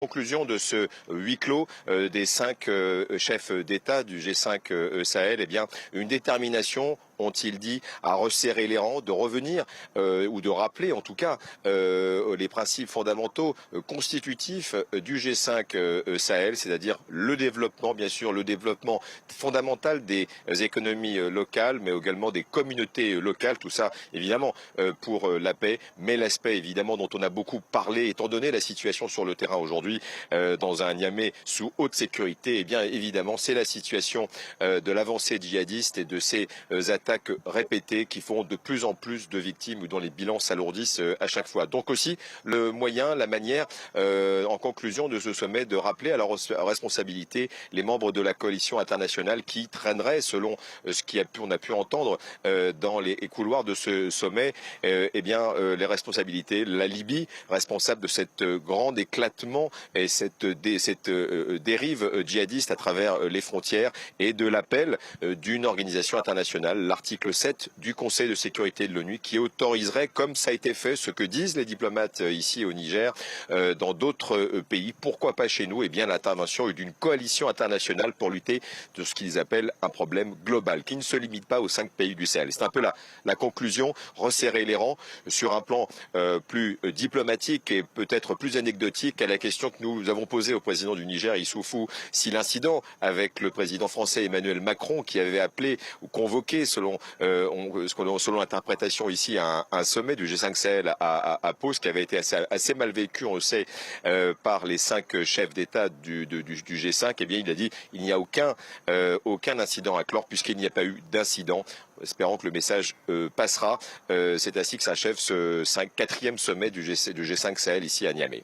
conclusion de ce huis clos des 5 chefs d'État du G5 Sahel, eh bien, une détermination, ont-ils dit, à resserrer les rangs, de revenir ou de rappeler en tout cas les principes fondamentaux constitutifs du G5 Sahel, c'est-à-dire le développement, bien sûr, le développement fondamental des économies locales, mais également des communautés locales, tout ça évidemment pour la paix, mais l'aspect évidemment dont on a beaucoup parlé, étant donné la situation sur le terrain aujourd'hui dans un Niamey sous haute sécurité, eh bien évidemment c'est la situation de l'avancée djihadiste et de ces attaques répétées qui font de plus en plus de victimes ou dont les bilans s'alourdissent à chaque fois. Donc aussi le moyen, la manière en conclusion de ce sommet de rappeler à leur responsabilité les membres de la coalition internationale qui traîneraient, selon ce qu'on a pu entendre dans les couloirs de ce sommet, eh bien les responsabilités. La Libye, responsable de cet grand éclatement et cette dérive djihadiste à travers les frontières, et de l'appel d'une organisation internationale, l'article 7 du Conseil de sécurité de l'ONU, qui autoriserait, comme ça a été fait, ce que disent les diplomates ici au Niger, dans d'autres pays, pourquoi pas chez nous, eh bien l'intervention d'une coalition internationale pour lutter de ce qu'ils appellent un problème global, qui ne se limite pas aux 5 pays du Sahel. C'est un peu la conclusion, resserrer les rangs sur un plan plus diplomatique et peut-être plus anecdotique à la question que nous avons posée au président du Niger, Issoufou, si l'incident avec le président français Emmanuel Macron, qui avait appelé ou convoqué, selon l'interprétation ici, un sommet du G5 Sahel à Pau, qui avait été assez mal vécu, on le sait, par les 5 chefs d'État du G5, eh bien il a dit il n'y a aucun incident à clore puisqu'il n'y a pas eu d'incident. Espérons que le message passera. C'est ainsi que s'achève ce 4e sommet du G5 Sahel ici à Niamey.